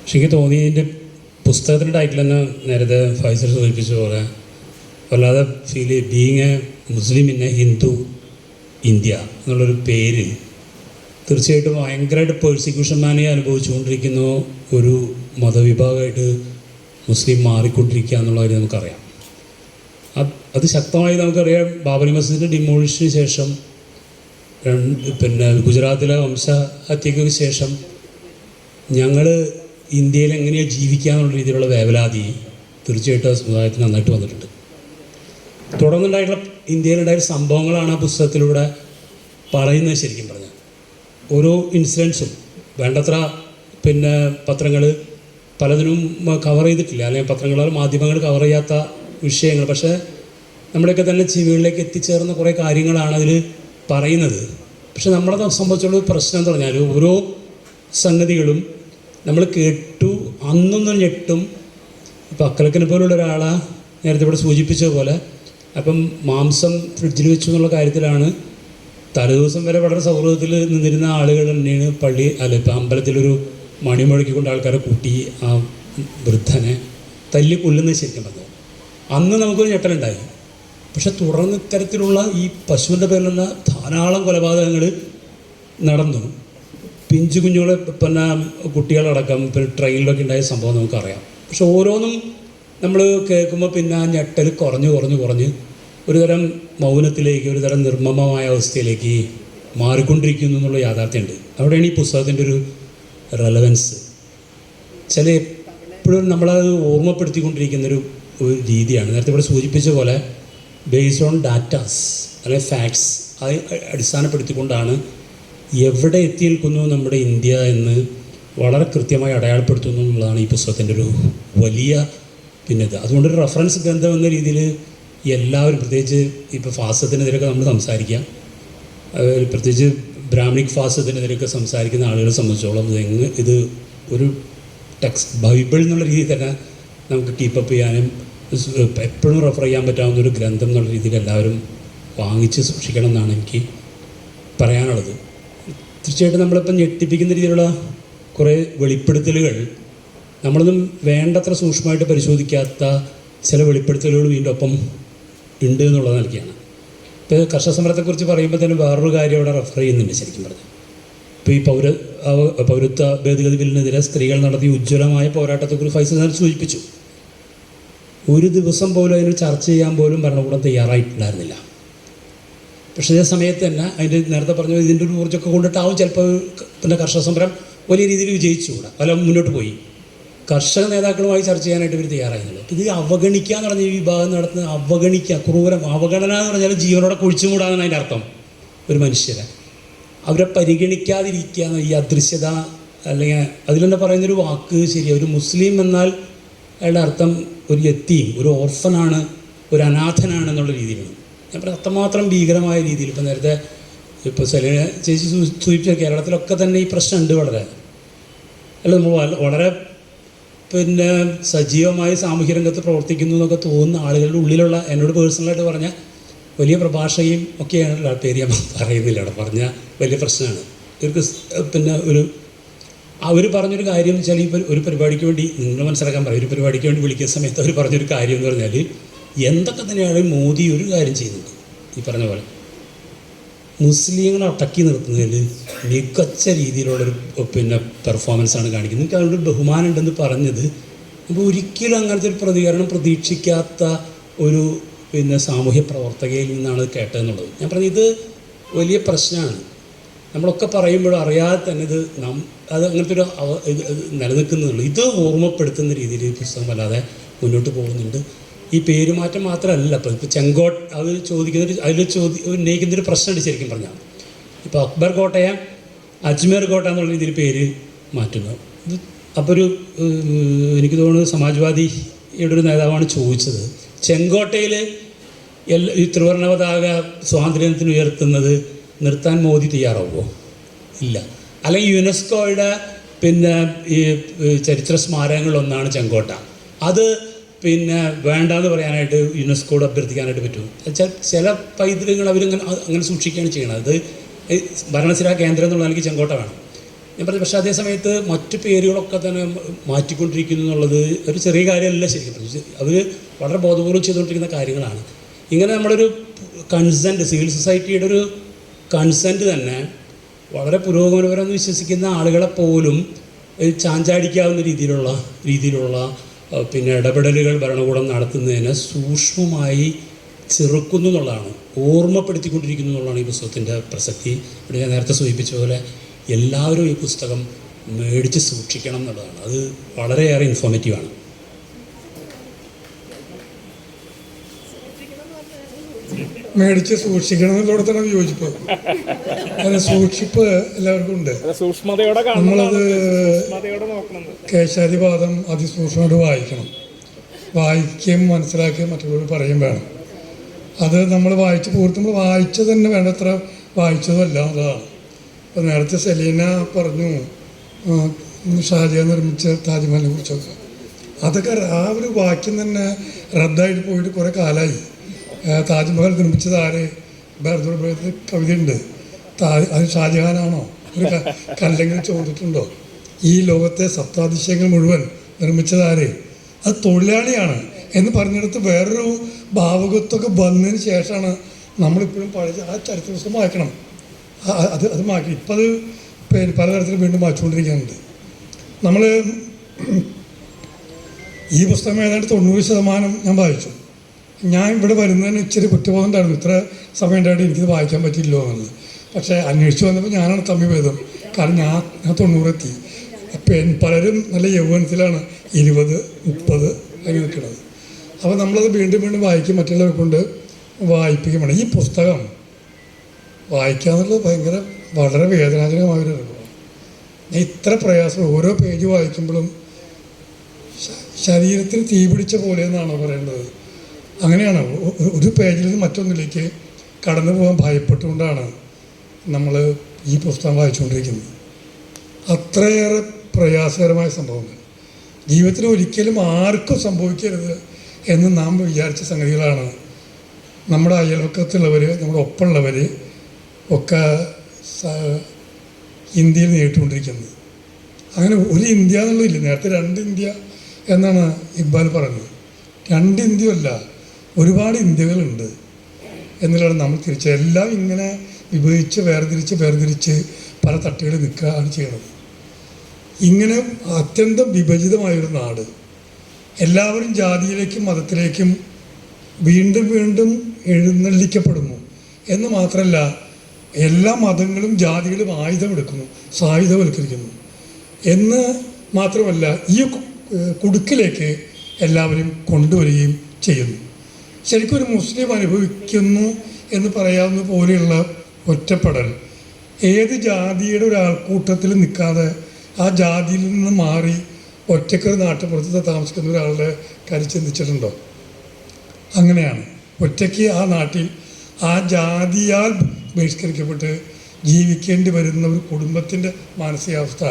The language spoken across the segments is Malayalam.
പക്ഷെ എനിക്ക് തോന്നിയതിൻ്റെ പുസ്തകത്തിൻ്റെ ടൈറ്റിൽ തന്നെ നേരത്തെ ഫൈസൽ സൂചിപ്പിച്ച പോലെ വല്ലാതെ feel being a Muslim in A Hindu India എന്നുള്ളൊരു പേര് തീർച്ചയായിട്ടും ഭയങ്കരമായിട്ട് പേഴ്സിക്യൂഷൻ മാനെ അനുഭവിച്ചുകൊണ്ടിരിക്കുന്ന ഒരു മതവിഭാഗമായിട്ട് മുസ്ലിം മാറിക്കൊണ്ടിരിക്കുക എന്നുള്ള കാര്യം നമുക്കറിയാം. അത് ശക്തമായി നമുക്കറിയാം. ബാബരി മസ്ജിദിൻ്റെ ഡിമോളിഷന് ശേഷം പിന്നെ ഗുജറാത്തിലെ വംശഹത്യയ്ക്ക് ശേഷം ഞങ്ങൾ ഇന്ത്യയിൽ എങ്ങനെയാണ് ജീവിക്കുക എന്നുള്ള രീതിയിലുള്ള വേവലാതി തീർച്ചയായിട്ടും ആ സമുദായത്തിന് നന്നായിട്ട് വന്നിട്ടുണ്ട്. തുടർന്നുണ്ടായിട്ടുള്ള ഇന്ത്യയിലുണ്ടായ സംഭവങ്ങളാണ് ആ പുസ്തകത്തിലൂടെ പറയുന്നത്. ശരിക്കും പറഞ്ഞാൽ ഓരോ ഇൻസിഡൻസും വേണ്ടത്ര പിന്നെ പത്രങ്ങൾ പലതിനും കവർ ചെയ്തിട്ടില്ല, അല്ലെങ്കിൽ പത്രങ്ങളോ മാധ്യമങ്ങൾ കവർ ചെയ്യാത്ത വിഷയങ്ങൾ. പക്ഷേ നമ്മുടെയൊക്കെ തന്നെ ചെവികളിലേക്ക് എത്തിച്ചേർന്ന കുറേ കാര്യങ്ങളാണ് അതിൽ പറയുന്നത്. പക്ഷെ നമ്മളെ സംബന്ധിച്ചുള്ള പ്രശ്നം എന്ന് പറഞ്ഞാൽ ഓരോ സംഗതികളും നമ്മൾ കേട്ടു അന്നൊന്നും ഞെട്ടും. ഇപ്പോൾ അക്കലക്കനെ പോലുള്ള ഒരാളെ നേരത്തെ ഇവിടെ സൂചിപ്പിച്ചതുപോലെ അപ്പം മാംസം ഫ്രിഡ്ജിൽ വെച്ചു എന്നുള്ള കാര്യത്തിലാണ് തലേദിവസം വരെ വളരെ സൗഹൃദത്തിൽ നിന്നിരുന്ന ആളുകൾ തന്നെയാണ് ഇപ്പം അമ്പലത്തിലൊരു മണി മുഴക്കിക്കൊണ്ട് ആൾക്കാരെ കൂട്ടി ആ വൃദ്ധനെ തല്ലി കൊല്ലുന്നത്. ശരിക്കും പറഞ്ഞത് അന്ന് നമുക്കൊരു ഞെട്ടലുണ്ടായി. പക്ഷെ തുടർന്ന് ഇത്തരത്തിലുള്ള ഈ പശുവിൻ്റെ പേരിലുള്ള ധാരാളം കൊലപാതകങ്ങൾ നടന്നു. പിഞ്ചു കുഞ്ഞുങ്ങളെ പിന്നെ കുട്ടികളടക്കം പിന്നെ ട്രെയിനിലൊക്കെ ഉണ്ടായ സംഭവം നമുക്കറിയാം. പക്ഷെ ഓരോന്നും നമ്മൾ കേൾക്കുമ്പോൾ പിന്നെ ആ ഞെട്ടൽ കുറഞ്ഞ് ഒരുതരം മൗനത്തിലേക്ക്, ഒരുതരം നിർമ്മമമായ അവസ്ഥയിലേക്ക് മാറിക്കൊണ്ടിരിക്കുന്നു എന്നുള്ള യാഥാർത്ഥ്യമുണ്ട്. അവിടെയാണ് ഈ പുസ്തകത്തിൻ്റെ ഒരു റെലവൻസ്. എപ്പോഴും നമ്മളത് ഓർമ്മപ്പെടുത്തിക്കൊണ്ടിരിക്കുന്നൊരു രീതിയാണ്. നേരത്തെ ഇവിടെ സൂചിപ്പിച്ച പോലെ ബേസ്ഡ് ഓൺ ഡാറ്റാസ് അല്ലെങ്കിൽ ഫാക്ട്സ് അത് അടിസ്ഥാനപ്പെടുത്തിക്കൊണ്ടാണ് എവിടെ എത്തി നിൽക്കുന്നു നമ്മുടെ ഇന്ത്യ എന്ന് വളരെ കൃത്യമായി അടയാളപ്പെടുത്തുന്നു എന്നുള്ളതാണ് ഈ പുസ്തകത്തിൻ്റെ ഒരു വലിയ ഇത്. അതുകൊണ്ടൊരു റെഫറൻസ് ഗ്രന്ഥം എന്ന രീതിയിൽ എല്ലാവരും, പ്രത്യേകിച്ച് ഇപ്പോൾ ഫാസത്തിനെതിരെയൊക്കെ നമ്മൾ സംസാരിക്കാം, പ്രത്യേകിച്ച് ബ്രാഹ്മണിക് ഫാസത്തിനെതിരെയൊക്കെ സംസാരിക്കുന്ന ആളുകളെ സംബന്ധിച്ചോളം ഇത് ഒരു ടെക്സ്റ്റ് ബൈബിൾ എന്നുള്ള രീതിയിൽ തന്നെ നമുക്ക് കീപ്പപ്പ് ചെയ്യാനും എപ്പോഴും റെഫർ ചെയ്യാൻ പറ്റാവുന്ന ഒരു ഗ്രന്ഥം എന്നുള്ള രീതിയിൽ എല്ലാവരും വാങ്ങിച്ച് സൂക്ഷിക്കണം എന്നാണ് എനിക്ക് പറയാനുള്ളത്. തീർച്ചയായിട്ടും നമ്മളിപ്പം ഞെട്ടിപ്പിക്കുന്ന രീതിയിലുള്ള കുറേ വെളിപ്പെടുത്തലുകൾ, നമ്മളൊന്നും വേണ്ടത്ര സൂക്ഷ്മമായിട്ട് പരിശോധിക്കാത്ത ചില വെളിപ്പെടുത്തലുകൾ വീണ്ടും ഒപ്പം ഉണ്ട് എന്നുള്ളത് നൽകിയാണ്. ഇപ്പോൾ കർഷക സമരത്തെക്കുറിച്ച് പറയുമ്പോൾ തന്നെ വേറൊരു കാര്യം അവിടെ റെഫർ ചെയ്യുന്നുണ്ട്. ശരിക്കും പറഞ്ഞാൽ ഇപ്പോൾ ഈ പൗരത്വ ഭേദഗതി ബില്ലിനെതിരെ സ്ത്രീകൾ നടത്തിയ ഉജ്ജ്വലമായ പോരാട്ടത്തെക്കുറിച്ച് ഫൈസൽ സൂചിപ്പിച്ചു. ഒരു ദിവസം പോലും അതിന് ചർച്ച ചെയ്യാൻ പോലും ഭരണകൂടം തയ്യാറായിട്ടുണ്ടായിരുന്നില്ല. പക്ഷേ ഇതേ സമയത്ത് തന്നെ അതിൻ്റെ നേരത്തെ പറഞ്ഞ ഇതിൻ്റെ ഒരു ഊർജ്ജമൊക്കെ കൊണ്ടിട്ടാവും ചിലപ്പോൾ പിന്നെ കർഷക സമരം വലിയ രീതിയിൽ വിജയിച്ചുകൂടാ, അല്ല മുന്നോട്ട് പോയി. കർഷക നേതാക്കളുമായി ചർച്ച ചെയ്യാനായിട്ട് ഇവർ തയ്യാറായിരുന്നില്ല. ഇത് അവഗണിക്കുക എന്ന് പറഞ്ഞ ഈ വിഭാഗം നടത്തുന്ന അവഗണിക്കുക, ക്രൂരം അവഗണന എന്ന് പറഞ്ഞാൽ ജീവനോടെ കുഴിച്ചുമൂടാന്നാണ് അതിൻ്റെ അർത്ഥം. ഒരു മനുഷ്യരെ അവരെ പരിഗണിക്കാതിരിക്കുക എന്ന ഈ അദൃശ്യത, അല്ലെങ്കിൽ അതിൽ തന്നെ പറയുന്നൊരു വാക്ക് ശരിയാണ്. ഒരു മുസ്ലിം എന്നാൽ അയാളുടെ അർത്ഥം ഒരു യത്തീം, ഒരു ഓർഫനാണ്, ഒരു അനാഥനാണ് എന്നുള്ള രീതിയിലാണ്. ഞാൻ പറയാം അത്രമാത്രം ഭീകരമായ രീതിയിൽ. ഇപ്പം നേരത്തെ ഇപ്പോൾ സെലീന ചേച്ചി സൂചിപ്പിച്ച കേരളത്തിലൊക്കെ തന്നെ ഈ പ്രശ്നമുണ്ട് വളരെ. അല്ല നമ്മൾ വളരെ പിന്നെ സജീവമായി സാമൂഹ്യ രംഗത്ത് പ്രവർത്തിക്കുന്നു എന്നൊക്കെ തോന്നുന്ന ആളുകളുടെ ഉള്ളിലുള്ള, എന്നോട് പേഴ്സണലായിട്ട് പറഞ്ഞ വലിയ പ്രഭാഷകയും ഒക്കെയാണ്, പേര് ഞാൻ പറയുന്നില്ല, അവിടെ പറഞ്ഞ വലിയ പ്രശ്നമാണ്. ഇവർക്ക് പിന്നെ അവർ പറഞ്ഞൊരു കാര്യം എന്ന് വെച്ചാൽ ഈ ഒരു പരിപാടിക്ക് വേണ്ടി നിങ്ങൾ മനസ്സിലാക്കാൻ പറയും, ഒരു പരിപാടിക്ക് വേണ്ടി വിളിക്കുന്ന സമയത്ത് അവർ പറഞ്ഞൊരു കാര്യം എന്ന് പറഞ്ഞാൽ എന്തൊക്കെ തന്നെയാണ് മോദി ഒരു കാര്യം ചെയ്യുന്നത്, ഈ പറഞ്ഞ പോലെ മുസ്ലിങ്ങളെ അടക്കി നിർത്തുന്നതിൽ മികച്ച രീതിയിലുള്ളൊരു പിന്നെ പെർഫോമൻസാണ് കാണിക്കുന്നത്. എനിക്ക് അതിനോട് ബഹുമാനം ഉണ്ടെന്ന് പറഞ്ഞത്. അപ്പോൾ ഒരിക്കലും അങ്ങനത്തെ ഒരു പ്രതികരണം പ്രതീക്ഷിക്കാത്ത ഒരു പിന്നെ സാമൂഹ്യ പ്രവർത്തകയിൽ നിന്നാണ് കേട്ടതെന്നുള്ളത്. ഞാൻ പറഞ്ഞത് ഇത് വലിയ പ്രശ്നമാണ്. നമ്മളൊക്കെ പറയുമ്പോഴും അറിയാതെ തന്നെ അത് അങ്ങനത്തെ ഒരു നിലനിൽക്കുന്നുള്ളൂ. ഇത് ഓർമ്മപ്പെടുത്തുന്ന രീതിയിൽ ഈ പുസ്തകം വല്ലാതെ മുന്നോട്ട് പോകുന്നുണ്ട്. ഈ പേരുമാറ്റം മാത്രമല്ല, ഇപ്പോൾ ചെങ്കോട്ട അത് ചോദിക്കുന്നൊരു അതിൽ ഉന്നയിക്കുന്നൊരു പ്രശ്നമുണ്ട് ശരിക്കും പറഞ്ഞാൽ. ഇപ്പോൾ അക്ബർ കോട്ടയെ അജ്മീർ കോട്ട എന്നുള്ള രീതിയിൽ പേര് മാറ്റുന്നു. അപ്പോൾ എനിക്ക് തോന്നുന്നു സമാജ്വാദിയുടെ ഒരു നേതാവാണ് ചോദിച്ചത്, ചെങ്കോട്ടയിൽ ഈ ത്രിവർണ്ണ പതാക സ്വാതന്ത്ര്യത്തിന് ഉയർത്തുന്നത് നിർത്താൻ മോദി തയ്യാറാവുമോ? ഇല്ല. അല്ലെങ്കിൽ യുനെസ്കോയുടെ പിന്നെ ഈ ചരിത്ര സ്മാരകങ്ങളിലൊന്നാണ് ചെങ്കോട്ട, അത് പിന്നെ വേണ്ടാന്ന് പറയാനായിട്ട് യുനെസ്കോട് അഭ്യർത്ഥിക്കാനായിട്ട് പറ്റും. വെച്ചാൽ ചില പൈതൃകങ്ങൾ അങ്ങനെ സൂക്ഷിക്കുകയാണ് ചെയ്യണത്. അത് ഭരണസിരാ കേന്ദ്രം എന്നുള്ള എനിക്ക് ചെങ്കോട്ട വേണം. ഞാൻ പറഞ്ഞു. പക്ഷേ അതേ സമയത്ത് മറ്റു പേരുകളൊക്കെ തന്നെ മാറ്റിക്കൊണ്ടിരിക്കുന്നു എന്നുള്ളത് ഒരു ചെറിയ കാര്യമല്ല ശരിക്കും. അവർ വളരെ ബോധപൂർവ്വം ചെയ്തുകൊണ്ടിരിക്കുന്ന കാര്യങ്ങളാണ്. ഇങ്ങനെ നമ്മളൊരു കൺസെൻറ്റ്, സിവിൽ സൊസൈറ്റിയുടെ ഒരു കൺസെൻറ്റ് തന്നെ വളരെ പുരോഗമനപരമെന്ന് വിശ്വസിക്കുന്ന ആളുകളെ പോലും ചാഞ്ചാടിക്കാവുന്ന രീതിയിലുള്ള പിന്നെ ഇടപെടലുകൾ ഭരണകൂടം നടത്തുന്നതിനെ സൂക്ഷ്മമായി ചെറുക്കുന്നു എന്നുള്ളതാണ്, ഓർമ്മപ്പെടുത്തിക്കൊണ്ടിരിക്കുന്നു എന്നുള്ളതാണ് ഈ പുസ്തകത്തിൻ്റെ പ്രസക്തി. ഇവിടെ ഞാൻ നേരത്തെ സൂചിപ്പിച്ച പോലെ എല്ലാവരും ഈ പുസ്തകം മേടിച്ച് സൂക്ഷിക്കണം എന്നുള്ളതാണ്. അത് വളരെയേറെ ഇൻഫോർമേറ്റീവാണ്. മേടിച്ച് സൂക്ഷിക്കണം എന്നുള്ളവിടെ തന്നെ യോജിപ്പ്. അതിന് സൂക്ഷിപ്പ് എല്ലാവർക്കും ഉണ്ട്. നമ്മളത് കേശാദിപാദം അതിസൂക്ഷ്മമായിട്ട് വായിക്കണം. വായിക്കുകയും മനസ്സിലാക്കുകയും മറ്റുള്ളവർ പറയും വേണം. അത് നമ്മൾ നമ്മൾ വായിച്ചത് തന്നെ വേണ്ടത്ര വായിച്ചതല്ല എന്നുള്ളതാണ്. അപ്പോൾ നേരത്തെ സെലീന പറഞ്ഞു ഷാജഹാൻ നിർമ്മിച്ച താജ്മഹലിനെ കുറിച്ചൊക്കെ. അതൊക്കെ ആ ഒരു വാക്യം തന്നെ റദ്ദായിട്ട് പോയിട്ട് കുറേ കാലമായി. താജ്മഹൽ നിർമ്മിച്ചത് ആര്? ഭാരതത്തിൽ കവിതയുണ്ട്, അത് ഷാജഹാനാണോ? ഒരു കല്ലെങ്കിലും ചോദിച്ചിട്ടുണ്ടോ? ഈ ലോകത്തെ സപ്താതിശയങ്ങൾ മുഴുവൻ നിർമ്മിച്ചത് ആര്? അത് തൊഴിലാളിയാണ് എന്ന് പറഞ്ഞെടുത്ത് വേറൊരു ഭാവുകത്വമൊക്കെ വന്നതിന് ശേഷമാണ് നമ്മളിപ്പോഴും പഴയ ആ ചരിത്ര പുസ്തകം വായിക്കണം. അത് മാറ്റി ഇപ്പം അത് പലതരത്തിൽ വീണ്ടും വായിച്ചുകൊണ്ടിരിക്കുന്നുണ്ട്. നമ്മൾ ഈ പുസ്തകം ഏതാണ്ട് 90% ഞാൻ വായിച്ചു. ഞാൻ ഇവിടെ വരുന്നതിന് ഇച്ചിരി കുറ്റബോധം ഉണ്ടായിരുന്നു, ഇത്ര സമയം ഉണ്ടായിട്ട് എനിക്കിത് വായിക്കാൻ പറ്റില്ലോ എന്നുള്ളത്. പക്ഷേ അന്വേഷിച്ച് വന്നപ്പോൾ ഞാനാണ് തമ്മിഭേദം. കാരണം ഞാൻ 90 എത്തി. പലരും നല്ല യൗവനത്തിലാണ് 20, 30 അങ്ങനെ നിൽക്കുന്നത്. അപ്പോൾ നമ്മളത് വീണ്ടും വീണ്ടും വായിക്കും, മറ്റുള്ളവരെ കൊണ്ട് വായിപ്പിക്കും വേണം. ഈ പുസ്തകം വായിക്കുക എന്നുള്ളത് വളരെ വേദനാജനകമായൊരു അനുഭവം. ഞാൻ ഇത്ര പ്രയാസം ഓരോ പേജ് വായിക്കുമ്പോഴും ശരീരത്തിന് തീ പിടിച്ച പോലെ എന്നാണോ പറയേണ്ടത്? അങ്ങനെയാണ്. ഒരു പേജിൽ നിന്ന് മറ്റൊന്നിലേക്ക് കടന്നു പോകാൻ ഭയപ്പെട്ടുകൊണ്ടാണ് നമ്മൾ ഈ പുസ്തകം വായിച്ചുകൊണ്ടിരിക്കുന്നത്. അത്രയേറെ പ്രയാസകരമായ സംഭവങ്ങൾ ജീവിതത്തിൽ ഒരിക്കലും ആർക്കും സംഭവിക്കരുത് എന്ന് നാം വിചാരിച്ച സംഗതികളാണ് നമ്മുടെ അയൽവക്കത്തുള്ളവർ, നമ്മുടെ ഒപ്പമുള്ളവർ ഒക്കെ ഇന്ത്യയിൽ നേരിട്ടുകൊണ്ടിരിക്കുന്നത്. അങ്ങനെ ഒരു ഇന്ത്യ എന്നുള്ളതില്ല. നേരത്തെ 2 ഇന്ത്യ എന്നാണ് ഇക്ബാൽ പറഞ്ഞത്. 2 ഇന്ത്യയല്ല, ഒരുപാട് ഇന്ത്യകളുണ്ട് എന്നുള്ളതാണ് നമ്മൾ എല്ലാം ഇങ്ങനെ വിഭജിച്ച് വേർതിരിച്ച് പല തട്ടുകളിൽ നിൽക്കുകയാണ് ചെയ്യുന്നത്. ഇങ്ങനെ അത്യന്തം വിഭജിതമായൊരു നാട്, എല്ലാവരും ജാതിയിലേക്കും മതത്തിലേക്കും വീണ്ടും വീണ്ടും എഴുന്നള്ളിക്കപ്പെടുന്നു എന്ന് മാത്രമല്ല, എല്ലാ മതങ്ങളും ജാതികളും ആയുധമെടുക്കുന്നു, സായുധവൽക്കരിക്കുന്നു എന്ന് മാത്രമല്ല, ഈ കുടുക്കിലേക്ക് എല്ലാവരും കൊണ്ടുവരികയും ചെയ്യുന്നു. ശരിക്കും ഒരു മുസ്ലിം അനുഭവിക്കുന്നു എന്ന് പറയാവുന്ന പോലെയുള്ള ഒറ്റപ്പെടൽ ഏത് ജാതിയുടെ ഒരാൾക്കൂട്ടത്തിൽ നിൽക്കാതെ ആ ജാതിയിൽ നിന്ന് മാറി ഒറ്റക്കൊരു നാട്ടുപുറത്ത് താമസിക്കുന്ന ഒരാളുടെ കാര്യം ചിന്തിച്ചിട്ടുണ്ടോ? അങ്ങനെയാണ് ഒറ്റയ്ക്ക് ആ നാട്ടിൽ ആ ജാതിയാൽ ബഹിഷ്കരിക്കപ്പെട്ട് ജീവിക്കേണ്ടി വരുന്ന ഒരു കുടുംബത്തിൻ്റെ മാനസികാവസ്ഥ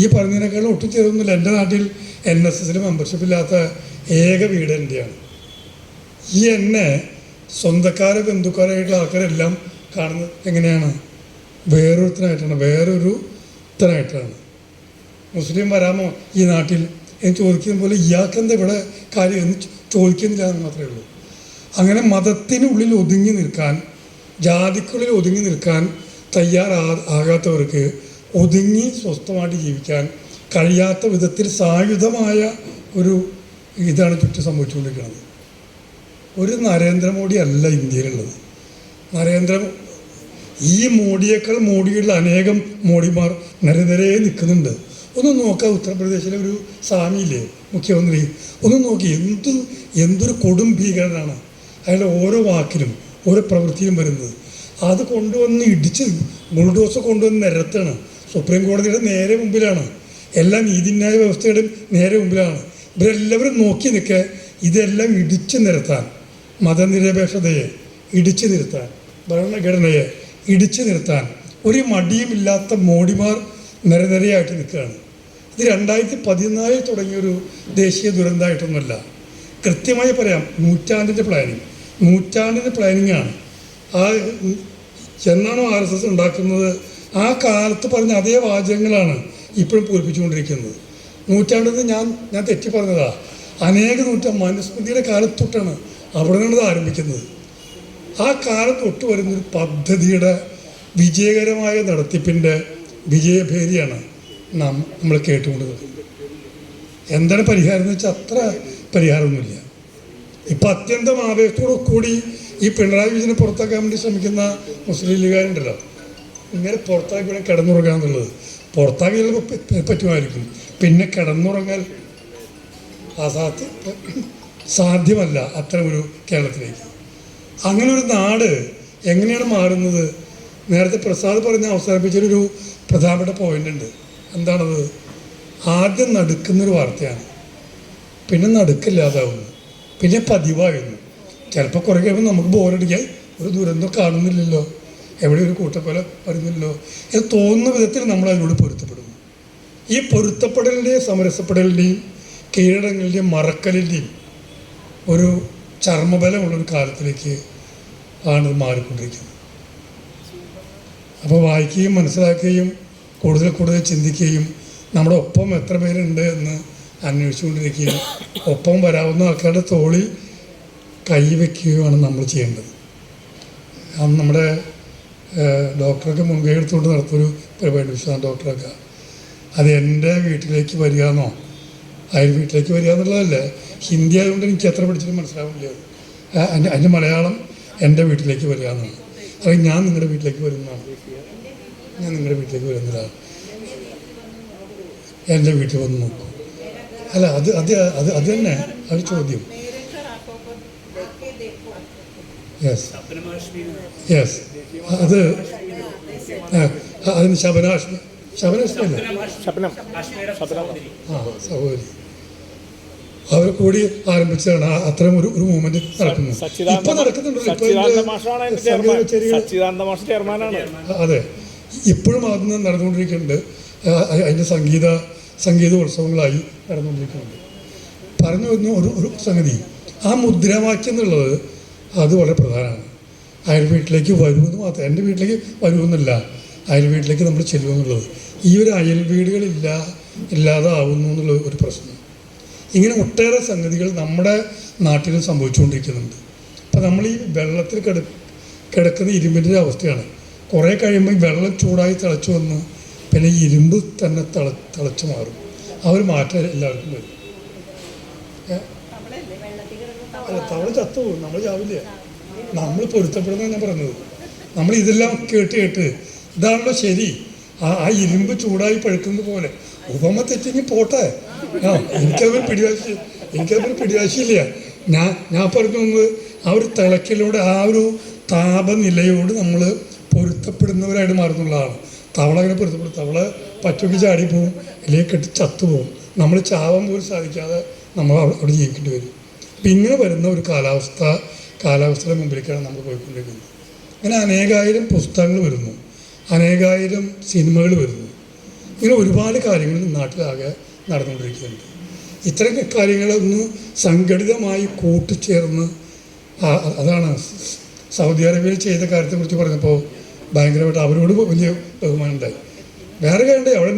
ഈ പറഞ്ഞതിനേക്കാളും ഒട്ടും ചെറുതൊന്നുമില്ല. എൻ്റെ നാട്ടിൽ NSSൽ മെമ്പർഷിപ്പില്ലാത്ത ഏക വീട് എൻ്റെയാണ്. ഈ എന്നെ സ്വന്തക്കാരെ ബന്ധുക്കാരായിട്ടുള്ള ആൾക്കാരെല്ലാം കാണുന്നത് എങ്ങനെയാണ്? വേറൊരുത്തനായിട്ടാണ്. മുസ്ലിം വരാമോ ഈ നാട്ടിൽ എന്ന് ചോദിക്കുന്ന പോലെ ഇയാൾക്കെന്താ ഇവിടെ കാര്യം എന്ന് ചോദിക്കുന്നില്ല എന്ന് മാത്രമേ ഉള്ളൂ. അങ്ങനെ മതത്തിനുള്ളിൽ ഒതുങ്ങി നിൽക്കാൻ, ജാതിക്കുള്ളിൽ ഒതുങ്ങി നിൽക്കാൻ തയ്യാറാകാത്തവർക്ക് ഒതുങ്ങി സ്വസ്ഥമായിട്ട് ജീവിക്കാൻ കഴിയാത്ത വിധത്തിൽ സായുധമായ ഒരു ഇതാണ് ചുറ്റും സംഭവിച്ചുകൊണ്ടിരിക്കുന്നത്. ഒരു നരേന്ദ്രമോദി അല്ല ഇന്ത്യയിലുള്ളത്. ഈ മോഡിയേക്കാൾ മോഡിയുള്ള അനേകം മോഡിമാർ നിരനിരയെ നിൽക്കുന്നുണ്ട്. ഒന്ന് നോക്കുക, ഉത്തർപ്രദേശിലെ ഒരു സ്വാമിയില്ലേ മുഖ്യമന്ത്രി, ഒന്ന് നോക്കി എന്തൊരു കൊടും ഭീകരനാണ്. അയാളുടെ ഓരോ വാക്കിലും ഓരോ പ്രവൃത്തിയിലും വരുന്നത്. അത് കൊണ്ടുവന്ന് ഇടിച്ച് ബുൾഡോസർ കൊണ്ടുവന്ന് നിരത്താണ്. സുപ്രീം കോടതിയുടെ നേരെ മുമ്പിലാണ്, എല്ലാ നീതിന്യായ വ്യവസ്ഥയുടെയും നേരെ മുമ്പിലാണ്. ഇവരെല്ലാവരും നോക്കി നിൽക്കുക. ഇതെല്ലാം ഇടിച്ചു നിരത്താൻ, മതനിരപേക്ഷതയെ ഇടിച്ചു നിർത്താൻ, ഭരണഘടനയെ ഇടിച്ചു നിർത്താൻ ഒരു മടിയുമില്ലാത്ത മോഡിമാർ നിരനിരയായിട്ട് നിൽക്കുകയാണ്. ഇത് 2014 തുടങ്ങിയൊരു ദേശീയ ദുരന്തമായിട്ടൊന്നുമല്ല. കൃത്യമായി പറയാം, നൂറ്റാണ്ടിൻ്റെ പ്ലാനിങ്ങാണ്. ആ എന്നാണോ RSS ഉണ്ടാക്കുന്നത് ആ കാലത്ത് പറഞ്ഞ അതേ വാചകങ്ങളാണ് ഇപ്പോഴും പൂരിപ്പിച്ചുകൊണ്ടിരിക്കുന്നത്. നൂറ്റാണ്ടെന്ന് ഞാൻ തെറ്റി പറഞ്ഞതാ. അനേക മനുസ്മൃതിയുടെ കാലത്തൊട്ടാണ് അവിടെ നിന്നത് ആരംഭിക്കുന്നത്. ആ കാലം തൊട്ട് വരുന്നൊരു പദ്ധതിയുടെ വിജയകരമായ നടത്തിപ്പിൻ്റെ വിജയഭേരിയാണ് നമ്മൾ കേട്ടുകൊണ്ടിരുന്നത്. എന്താണ് പരിഹാരം എന്ന് വെച്ചാൽ അത്ര പരിഹാരമൊന്നുമില്ല. ഇപ്പം അത്യന്തം ആവേശത്തോടു കൂടി ഈ പിണറായി വിജയനെ പുറത്താക്കാൻ വേണ്ടി ശ്രമിക്കുന്ന മുസ്ലിം ലീഗുകാരുണ്ടല്ലോ, ഇങ്ങനെ പുറത്താക്കി വേണം കിടന്നുറങ്ങുക എന്നുള്ളത്. പുറത്താക്കി ചിലപ്പോൾ പറ്റുമായിരിക്കും, പിന്നെ കിടന്നുറങ്ങാൻ സാധ്യമല്ല അത്തരമൊരു കേരളത്തിലേക്ക്. അങ്ങനെ ഒരു നാട് എങ്ങനെയാണ് മാറുന്നത്? നേരത്തെ പ്രസാദ് പറഞ്ഞ് അവസാനിപ്പിച്ചൊരു പ്രധാനപ്പെട്ട പോയിന്റ് ഉണ്ട്. എന്താണത്? ആദ്യം നടുക്കുന്നൊരു വാർത്തയാണ്, പിന്നെ നടുക്കില്ലാതാവുന്നു, പിന്നെ പതിവായിരുന്നു. ചിലപ്പോൾ കുറേ കഴിയുമ്പോൾ നമുക്ക് ബോറടിക്കായി ഒരു ദുരന്തം കാണുന്നില്ലല്ലോ, എവിടെ ഒരു കൂട്ടക്കൊല വരുന്നില്ലല്ലോ എന്ന് തോന്നുന്ന വിധത്തിൽ നമ്മൾ അതിനോട് പൊരുത്തപ്പെടുന്നു. ഈ പൊരുത്തപ്പെടലിൻ്റെയും സമരസപ്പെടലിൻ്റെയും കീഴടങ്ങളുടെയും മറക്കലിൻ്റെയും ഒരു ചർമ്മബലമുള്ളൊരു കാലത്തിലേക്ക് ആണ് മാറിക്കൊണ്ടിരിക്കുന്നത്. അപ്പോൾ വായിക്കുകയും മനസ്സിലാക്കുകയും കൂടുതൽ ചിന്തിക്കുകയും നമ്മുടെ ഒപ്പം എത്ര പേരുണ്ട് എന്ന് അന്വേഷിച്ചുകൊണ്ടിരിക്കുകയും ഒപ്പം വരാവുന്ന ആൾക്കാരുടെ തോളിൽ കൈവയ്ക്കുകയുമാണ് നമ്മൾ ചെയ്യേണ്ടത്. നമ്മുടെ ഡോക്ടറൊക്കെ മുൻകൈ എടുത്തുകൊണ്ട് നടത്തൊരു പരിപാടി, വിശ്വനാഥ് ഡോക്ടറൊക്കെ, അത് എൻ്റെ വീട്ടിലേക്ക് വരിക എന്നോ അയൽ വീട്ടിലേക്ക് വരിക എന്നുള്ളതല്ലേ. ഹിന്ദി ആയതുകൊണ്ട് എനിക്ക് എത്ര പഠിച്ചിട്ടും മനസ്സിലാവില്ല. അതിൻ്റെ മലയാളം എൻ്റെ വീട്ടിലേക്ക് വരിക എന്നാണ്. അല്ലെങ്കിൽ ഞാൻ നിങ്ങളുടെ വീട്ടിലേക്ക് വരുന്നതാണ്. ഞാൻ നിങ്ങളുടെ വീട്ടിലേക്ക് വരുന്നതാണ്. എൻ്റെ വീട്ടിൽ വന്ന് നോക്കൂ. അല്ല, അത് തന്നെ ഒരു ചോദ്യം. യെസ് അതിന് ശബനാഷ്മി അല്ലേ? സഹോദരി അവർ കൂടി ആരംഭിച്ചതാണ് അത്തരം ഒരു മൂവ്മെന്റ് നടക്കുന്നത്. ഇപ്പൊ നടക്കുന്നുണ്ടല്ലോ. അതെ, ഇപ്പോഴും അതിന് നടന്നുകൊണ്ടിരിക്കുന്നുണ്ട്. അതിൻ്റെ സംഗീതോത്സവങ്ങളായി നടന്നുകൊണ്ടിരിക്കുന്നുണ്ട്. പറഞ്ഞു വരുന്ന ഒരു സംഗതി, ആ മുദ്രാവാക്യം എന്നുള്ളത് അത് വളരെ പ്രധാനമാണ്. അയൽ വീട്ടിലേക്ക് വരുമെന്ന് മാത്രം, എൻ്റെ വീട്ടിലേക്ക് വരുമെന്നല്ല, അയൽ വീട്ടിലേക്ക് നമ്മൾ ചെല്ലുമെന്നുള്ളത്. ഈ ഒരു അയൽ ഇല്ലാതാവുന്നു എന്നുള്ള ഒരു പ്രശ്നം. ഇങ്ങനെ ഒട്ടേറെ സംഗതികൾ നമ്മുടെ നാട്ടിൽ സംഭവിച്ചുകൊണ്ടിരിക്കുന്നുണ്ട്. അപ്പം നമ്മൾ ഈ വെള്ളത്തിൽ കിടക്കുന്ന ഇരുമ്പിൻ്റെ അവസ്ഥയാണ്. കുറേ കഴിയുമ്പോൾ ഈ വെള്ളം ചൂടായി തിളച്ചു വന്ന് പിന്നെ ഈ ഇരുമ്പ് തന്നെ തിളച്ചു മാറും. ആ ഒരു മാറ്റം എല്ലാവർക്കും വരും. അല്ല, തവള ചത്തുപോകും, നമ്മൾ ചാവില്ല. നമ്മൾ പൊരുത്തപ്പെടുന്നതാണ് ഞാൻ പറഞ്ഞത്. നമ്മൾ ഇതെല്ലാം കേട്ട് ഇതാണല്ലോ ശരി, ആ ഇരുമ്പ് ചൂടായി പഴുക്കുന്നത് പോലെ ഉപമ തെറ്റിങ്ങി പോട്ടെ. എനിക്കതൊരു പിടിവാശിയില്ല. ഞാൻ പറഞ്ഞു തന്നത് ആ ഒരു തിളക്കിലൂടെ ആ ഒരു താപനിലയോട് നമ്മൾ പൊരുത്തപ്പെടുന്നവരായിട്ട് മാറുന്നുള്ളതാണ്. തവള അങ്ങനെ പൊരുത്തപ്പെടും. തവള പറ്റുക്കി ചാടിപ്പോവും, അല്ലെങ്കിൽ കെട്ടി ചത്തുപോകും. നമ്മൾ ചാവാൻ പോലും സാധിക്കാതെ നമ്മൾ അവിടെ ജീവിക്കേണ്ടി വരും. അപ്പം ഇങ്ങനെ വരുന്ന ഒരു കാലാവസ്ഥയുടെ മുമ്പിലേക്കാണ് നമ്മൾ പോയിക്കൊണ്ടിരിക്കുന്നത്. ഇങ്ങനെ അനേകായിരം പുസ്തകങ്ങൾ വരുന്നു, അനേകായിരം സിനിമകൾ വരുന്നു. ഇങ്ങനെ ഒരുപാട് കാര്യങ്ങൾ നാട്ടിലാകെ നടന്നുകൊണ്ടിരിക്കുന്നുണ്ട്. ഇത്തരം കാര്യങ്ങളൊന്ന് സംഘടിതമായി കൂട്ടിച്ചേർന്ന്, അതാണ് സൗദി അറേബ്യയിൽ ചെയ്ത കാര്യത്തെക്കുറിച്ച് പറഞ്ഞപ്പോൾ ഭയങ്കരമായിട്ട് അവരോട് വലിയ ബഹുമാനം ഉണ്ടായി. വേറെ കാര്യമുണ്ട്, അവിടെ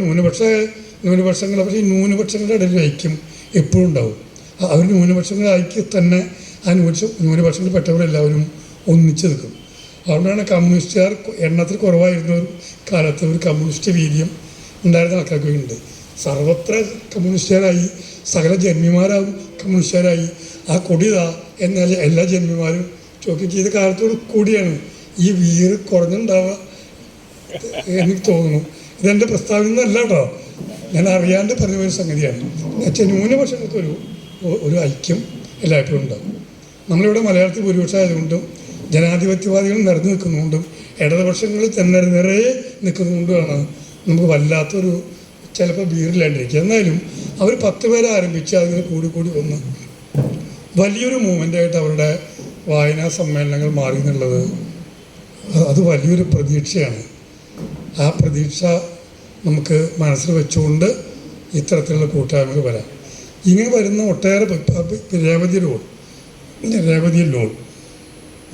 ന്യൂനപക്ഷങ്ങൾ, പക്ഷേ ഈ ന്യൂനപക്ഷങ്ങളുടെ ഇടയിൽ ഐക്യം എപ്പോഴും ഉണ്ടാവും. അവർ ന്യൂനപക്ഷങ്ങളുടെ ഐക്യം തന്നെ ആ ന്യൂനപക്ഷങ്ങളിൽ പെട്ടവരെല്ലാവരും ഒന്നിച്ച് നിൽക്കും. അതുകൊണ്ടാണ് കമ്മ്യൂണിസ്റ്റുകാർ എണ്ണത്തിൽ കുറവായിരുന്ന ഒരു കാലത്ത് ഒരു കമ്മ്യൂണിസ്റ്റ് വീര്യം ഉണ്ടായിരുന്ന ആൾക്കാർക്ക് ഉണ്ട്. സർവത്ര കമ്മ്യൂണിസ്റ്റുകാരായി, സകല ജന്മിമാരാവും കമ്മ്യൂണിസ്റ്റുകാരായി. ആ കൊടിതാ എന്നാൽ എല്ലാ ജന്മിമാരും ചോദ്യം ചെയ്ത കാലത്തോട് കൂടിയാണ് ഈ വീറ് കുറഞ്ഞുണ്ടാവുക എനിക്ക് തോന്നുന്നു. ഇതെൻ്റെ പ്രസ്താവനയൊന്നുമല്ല കേട്ടോ, ഞാൻ അറിയാണ്ട് പറഞ്ഞ ഒരു സംഗതിയാണ്. എന്നുവെച്ചാൽ ന്യൂനപക്ഷങ്ങൾക്കൊരു ഐക്യം എല്ലായ്പ്പോഴും ഉണ്ടാകും. നമ്മളിവിടെ മലയാളത്തിൽ ഭൂരിപക്ഷം ആയതുകൊണ്ടും ജനാധിപത്യവാദികൾ നിറഞ്ഞു നിൽക്കുന്നതുകൊണ്ടും ഇടതുപക്ഷങ്ങളിൽ തന്നെ നിറയെ നിൽക്കുന്നതുകൊണ്ടുമാണ് നമുക്ക് വല്ലാത്തൊരു ചിലപ്പോൾ വീറില്ലാണ്ടിരിക്കുക. എന്നാലും അവർ 10 പേരെ ആരംഭിച്ച് അതിന് കൂടി വന്ന് വലിയൊരു മൂവ്മെൻ്റായിട്ട് അവരുടെ വായനാ സമ്മേളനങ്ങൾ മാറി എന്നുള്ളത് അത് വലിയൊരു പ്രതീക്ഷയാണ്. ആ പ്രതീക്ഷ നമുക്ക് മനസ്സിൽ വെച്ചുകൊണ്ട് ഇത്തരത്തിലുള്ള കൂട്ടായ്മകൾ വരാം. ഇങ്ങനെ വരുന്ന ഒട്ടേറെ രേവതി ലോൺ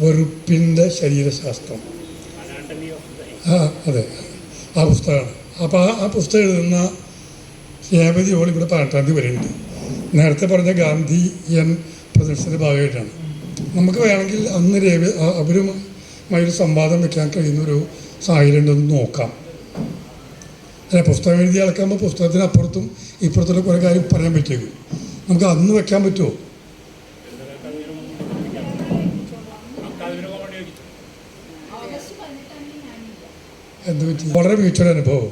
വെറുപ്പിൻ്റെ ശരീരശാസ്ത്രം, അതെ, ആ പുസ്തകമാണ്. അപ്പോൾ ആ പുസ്തകം എഴുതുന്ന രേവതി ഓൾ ഇവിടെ 18 തീയതി വരുന്നുണ്ട്. നേരത്തെ പറഞ്ഞ ഗാന്ധിയൻ പ്രദർശനത്തിൻ്റെ ഭാഗമായിട്ടാണ്. നമുക്ക് വേണമെങ്കിൽ അന്ന് അവരുമായി ഒരു സംവാദം വെക്കാൻ കഴിയുന്നൊരു സാഹചര്യം ഉണ്ടെന്ന് നോക്കാം. അല്ല, പുസ്തകം എഴുതി അളക്കുമ്പോൾ പുസ്തകത്തിനപ്പുറത്തും ഇപ്പുറത്തുള്ള കുറേ കാര്യം പറയാൻ പറ്റിയേക്കും. നമുക്ക് അന്ന് വെക്കാൻ പറ്റുമോ? എന്ത് പറ്റി? വളരെ മികച്ചൊരു അനുഭവം.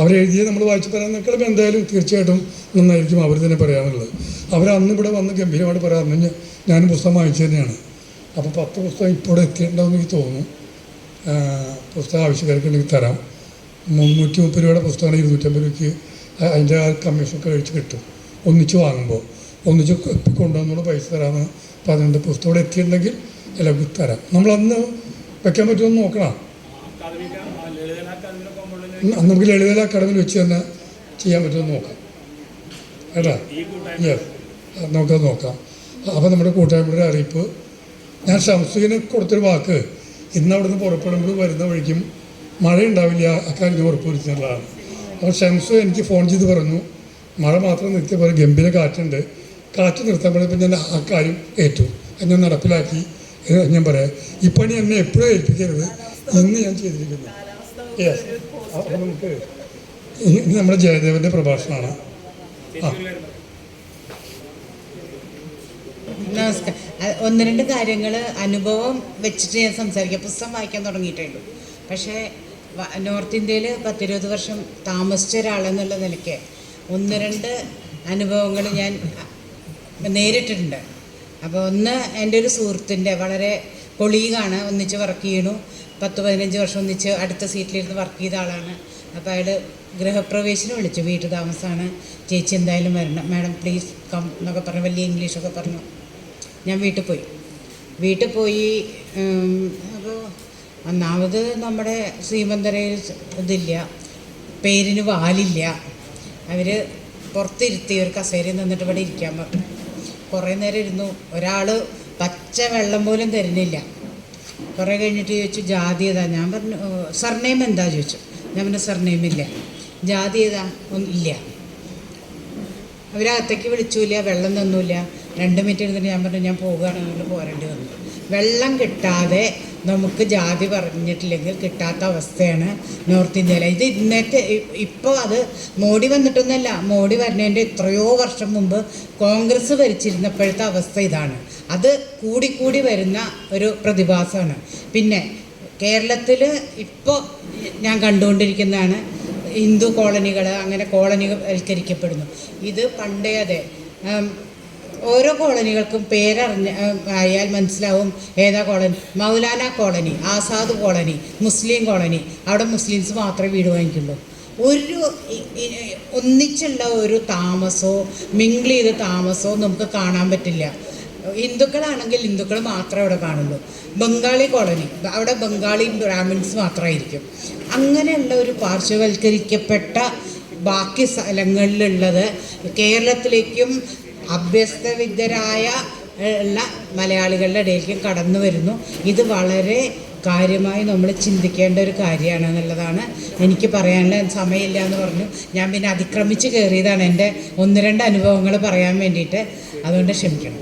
അവരെഴുതിയത് നമ്മൾ വായിച്ച് പറയാൻ എന്തായാലും തീർച്ചയായിട്ടും നന്നായിരിക്കും അവർ തന്നെ പറയാനുള്ളത്. അവരന്ന് ഇവിടെ വന്ന് ഗംഭീരമായിട്ട് പറയാറുണ്ട്. ഞാനും പുസ്തകം വായിച്ചു തന്നെയാണ്. അപ്പോൾ 10 പുസ്തകം ഇപ്പോൾ എത്തിയിട്ടുണ്ടാവുമെന്ന് എനിക്ക് തോന്നുന്നു. പുസ്തകം ആവശ്യക്കാർക്കുണ്ടെങ്കിൽ തരാം. 330 രൂപയുടെ പുസ്തകമാണ് 250 രൂപയ്ക്ക് അതിൻ്റെ ആ കമ്മീഷനൊക്കെ കഴിച്ച് കിട്ടും. ഒന്നിച്ച് വാങ്ങുമ്പോൾ ഒന്നിച്ച് കൊണ്ടുവന്നുള്ള പൈസ തരാമെന്ന് പറഞ്ഞിട്ട് പുസ്തകം ഇവിടെ എത്തിയിട്ടുണ്ടെങ്കിൽ എല്ലാവർക്കും തരാം. നമ്മളന്ന് വെക്കാൻ പറ്റുമെന്ന് നോക്കണം. നമുക്ക് ലളിതകല അക്കാദമിയിൽ വെച്ച് തന്നെ ചെയ്യാൻ പറ്റുമെന്ന് നോക്കാം കേട്ടോ. യെസ്, നമുക്കത് നോക്കാം. അപ്പോൾ നമ്മുടെ കൂട്ടായ്മയുടെ അറിയിപ്പ്, ഞാൻ ഷംസുവിന് കൊടുത്തൊരു വാക്ക്, ഇന്ന് അവിടെ നിന്ന് പുറപ്പെടുമ്പോൾ വരുന്ന വഴിക്കും മഴയുണ്ടാവില്ല അക്കാര്യം ഉറപ്പ് വരുത്തുന്നതാണ്. അപ്പോൾ ഷംസു എനിക്ക് ഫോൺ ചെയ്ത് പറഞ്ഞു, മഴ മാത്രം നിർത്തിയ പോലെ ഗംഭീര കാറ്റുണ്ട്, കാറ്റ് നിർത്താൻ പറഞ്ഞപ്പോൾ ഞാൻ ആ കാര്യം ഏറ്റു, ഞാൻ നടപ്പിലാക്കി. ഞാൻ പറയാം, ഈ പണി എന്നെ എപ്പോഴും ഏൽപ്പിക്കരുത്, ഇന്ന് ഞാൻ ചെയ്തിരിക്കുന്നു. യെസ്, അപ്പോൾ നമുക്ക് ഇനി നമ്മുടെ ജയദേവൻ്റെ പ്രഭാഷണമാണ്. നമസ്കാരം. 1-2 കാര്യങ്ങൾ അനുഭവം വെച്ചിട്ട് ഞാൻ സംസാരിക്കാം. പുസ്തകം വായിക്കാൻ തുടങ്ങിയിട്ടേ ഉള്ളൂ. പക്ഷേ നോർത്ത് ഇന്ത്യയിൽ 10-20 വർഷം താമസിച്ച ഒരാളെന്നുള്ള നിലയ്ക്ക് 1-2 അനുഭവങ്ങൾ ഞാൻ നേരിട്ടിട്ടുണ്ട്. അപ്പോൾ ഒന്ന്, എൻ്റെ ഒരു സുഹൃത്തിൻ്റെ വളരെ കൊളീഗാണ്, ഒന്നിച്ച് വർക്ക് ചെയ്യണു. 10-15 വർഷം ഒന്നിച്ച് അടുത്ത സീറ്റിലിരുന്ന് വർക്ക് ചെയ്ത ആളാണ്. അപ്പോൾ അയാൾ ഗൃഹപ്രവേശനം വിളിച്ചു, വീട്ടു താമസമാണ്, ചേച്ചി എന്തായാലും വരണം, മാഡം പ്ലീസ് കം എന്നൊക്കെ പറഞ്ഞു, വലിയ ഇംഗ്ലീഷൊക്കെ പറഞ്ഞു. ഞാൻ വീട്ടിൽ പോയി. അപ്പോൾ ഒന്നാമത് നമ്മുടെ ശ്രീമന്തരയിൽ ഇതില്ല, പേരിന് വാലില്ല. അവർ പുറത്തിരുത്തി ഒരു കസേരയിൽ നിന്നിട്ട് ഇവിടെ ഇരിക്കാൻ പറഞ്ഞു. കുറേ നേരം ഇരുന്നു. ഒരാൾ പച്ച വെള്ളം പോലും തരുന്നില്ല. കുറേ കഴിഞ്ഞിട്ട് ചോദിച്ചു, ജാതി ഏതാ? ഞാൻ പറഞ്ഞു, സർനെയിം എന്താ ചോദിച്ചു. ഞാൻ പറഞ്ഞു, സർനെയിം ഇല്ല. ജാതി ഏതാ? ഇല്ല. അവരകത്തേക്ക് വിളിച്ചില്ല, വെള്ളം തന്നില്ല. 2 മിനിറ്റ് ഇരുന്നിട്ട് ഞാൻ പറഞ്ഞു, ഞാൻ പോകുകയാണെങ്കിൽ പോരേണ്ടി വന്നു. വെള്ളം കിട്ടാതെ നമുക്ക് ജാതി പറഞ്ഞിട്ടില്ലെങ്കിൽ കിട്ടാത്ത അവസ്ഥയാണ് നോർത്ത് ഇന്ത്യയിൽ. ഇത് ഇന്നത്തെ ഇപ്പോൾ അത് മോഡി വന്നിട്ടൊന്നുമല്ല, മോഡി വരുന്നതിൻ്റെ എത്രയോ വർഷം മുമ്പ് കോൺഗ്രസ് ഭരിച്ചിരുന്നപ്പോഴത്തെ അവസ്ഥ ഇതാണ്. അത് കൂടിക്കൂടി വരുന്ന ഒരു പ്രതിഭാസമാണ്. പിന്നെ കേരളത്തിൽ ഇപ്പോൾ ഞാൻ കണ്ടുകൊണ്ടിരിക്കുന്നതാണ് ഹിന്ദു കോളനികൾ, അങ്ങനെ കോളനിവൽക്കരിക്കപ്പെടുന്നു. ഇത് പണ്ടേ അതെ, ഓരോ കോളനികൾക്കും ആയാൽ മനസ്സിലാവും ഏതാ colony. Maulana colony, Azad colony, മുസ്ലിം കോളനി, അവിടെ മുസ്ലിംസ് മാത്രമേ വീട് വാങ്ങിക്കുള്ളൂ. ഒന്നിച്ചുള്ള ഒരു താമസമോ മിങ്കിൾ ചെയ്ത താമസമോ നമുക്ക് കാണാൻ പറ്റില്ല. ഹിന്ദുക്കളാണെങ്കിൽ ഹിന്ദുക്കൾ മാത്രമേ അവിടെ കാണുള്ളൂ. ബംഗാളി കോളനി, അവിടെ ബംഗാളി ബ്രാഹ്മിൻസ് മാത്രമായിരിക്കും. അങ്ങനെയുള്ള ഒരു പാർശ്വവൽക്കരിക്കപ്പെട്ട ബാക്കി സ്ഥലങ്ങളിലുള്ളത് കേരളത്തിലേക്കും അഭ്യസ്തവിദ്യരായ ഉള്ള മലയാളികളുടെ ഇടയിലേക്കും കടന്നു വരുന്നു. ഇത് വളരെ കാര്യമായി നമ്മൾ ചിന്തിക്കേണ്ട ഒരു കാര്യമാണ് എന്നുള്ളതാണ് എനിക്ക് പറയാനുള്ള. സമയമില്ല എന്ന് പറഞ്ഞു, ഞാൻ പിന്നെ അതിക്രമിച്ച് കയറിയതാണ് എൻ്റെ 1-2 അനുഭവങ്ങൾ പറയാൻ വേണ്ടിയിട്ട്. അതുകൊണ്ട് ക്ഷമിക്കണം.